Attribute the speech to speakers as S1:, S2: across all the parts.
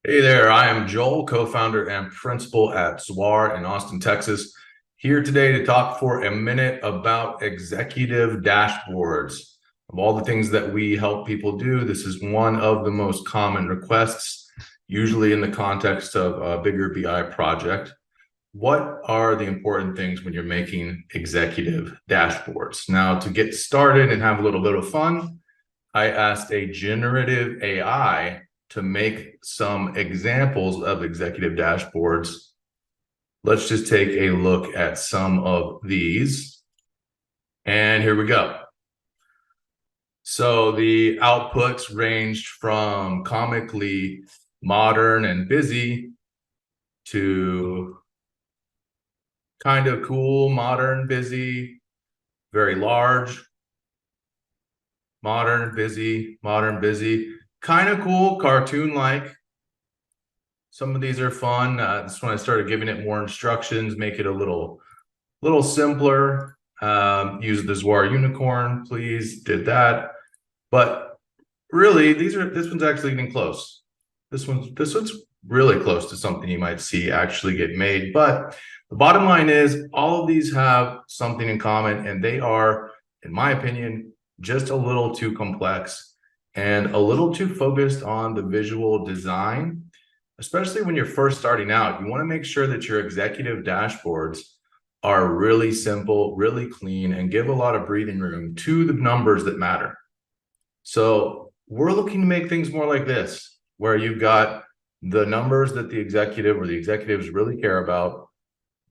S1: Hey there, I am Joel, co-founder and principal at Zuar in Austin, Texas. Here today to talk for a minute about executive dashboards. Of all the things that we help people do, this is one of the most common requests, usually in the context of a bigger BI project. What are the important things when you're making executive dashboards? Now, to get started and have a little bit of fun, I asked a generative AI to make some examples of executive dashboards. Let's just take a look at some of these. And here we go. So the outputs ranged from comically modern and busy to kind of cool, modern, busy, very large, modern, busy, kind of cool, cartoon-like. Some of these are fun. This one I started giving it more instructions, make it a little simpler. Use the Zuar unicorn, please. Did that. But really, this one's actually getting close. This one's really close to something you might see actually get made. But the bottom line is all of these have something in common, and they are, in my opinion, just a little too complex and a little too focused on the visual design. Especially when you're first starting out, you want to make sure that your executive dashboards are really simple, really clean, and give a lot of breathing room to the numbers that matter. So we're looking to make things more like this, where you've got the numbers that the executive or the executives really care about,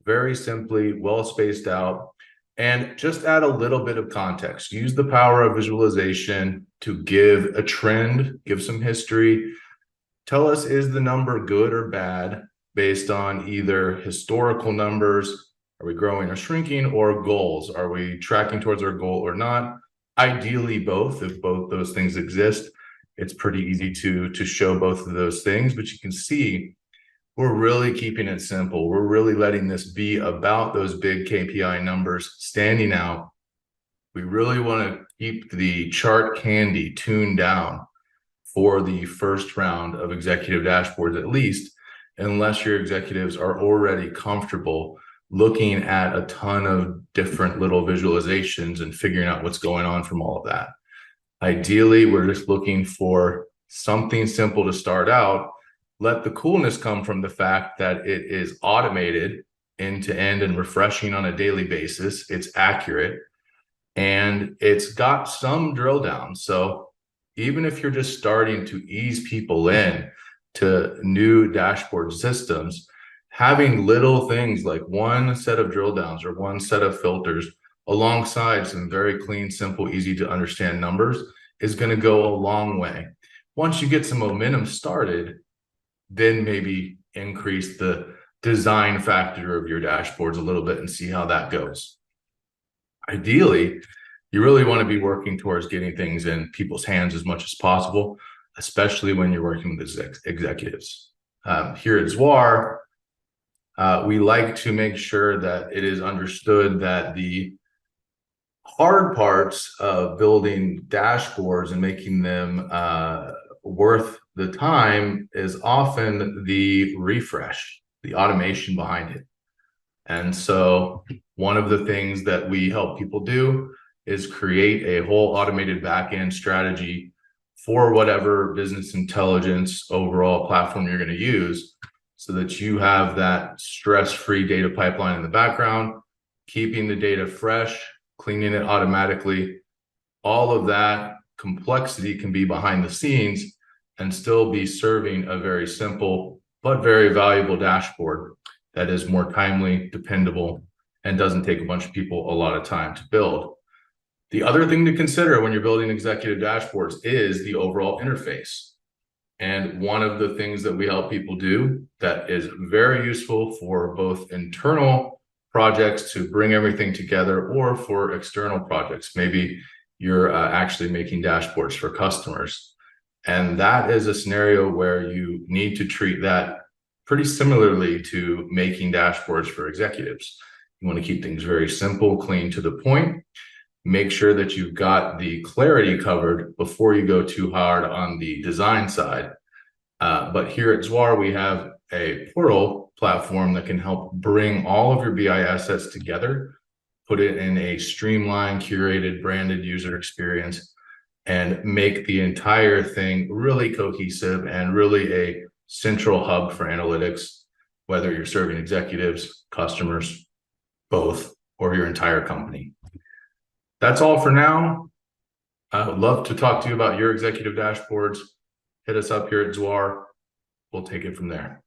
S1: very simply, well spaced out, and just add a little bit of context. Use the power of visualization to give a trend, give some history. Tell us, is the number good or bad based on either historical numbers, are we growing or shrinking, or goals? Are we tracking towards our goal or not? Ideally, both. If both those things exist, it's pretty easy to show both of those things, but you can see we're really keeping it simple. We're really letting this be about those big KPI numbers standing out. We really want to keep the chart candy tuned down for the first round of executive dashboards, at least, unless your executives are already comfortable looking at a ton of different little visualizations and figuring out what's going on from all of that. Ideally, we're just looking for something simple to start out. Let the coolness come from the fact that it is automated end to end and refreshing on a daily basis. It's accurate and it's got some drill down. So even if you're just starting to ease people in to new dashboard systems, having little things like one set of drill downs or one set of filters alongside some very clean, simple, easy to understand numbers is going to go a long way. Once you get some momentum started, then maybe increase the design factor of your dashboards a little bit and see how that goes. Ideally, you really want to be working towards getting things in people's hands as much as possible, especially when you're working with executives. Here at Zuar, we like to make sure that it is understood that the hard parts of building dashboards and making them worth the time is often the refresh, the automation behind it. And so one of the things that we help people do is create a whole automated backend strategy for whatever business intelligence overall platform you're going to use, so that you have that stress-free data pipeline in the background, keeping the data fresh, cleaning it automatically. All of that complexity can be behind the scenes and still be serving a very simple but very valuable dashboard that is more timely, dependable, and doesn't take a bunch of people a lot of time to build. The other thing to consider when you're building executive dashboards is the overall interface. And one of the things that we help people do that is very useful for both internal projects to bring everything together or for external projects. Maybe you're actually making dashboards for customers. And that is a scenario where you need to treat that pretty similarly to making dashboards for executives. You want to keep things very simple, clean, to the point. Make sure that you've got the clarity covered before you go too hard on the design side. But here at Zuar, we have a portal platform that can help bring all of your BI assets together, put it in a streamlined, curated, branded user experience, and make the entire thing really cohesive and really a central hub for analytics, whether you're serving executives, customers, both, or your entire company. That's all for now. I would love to talk to you about your executive dashboards. Hit us up here at Zuar. We'll take it from there.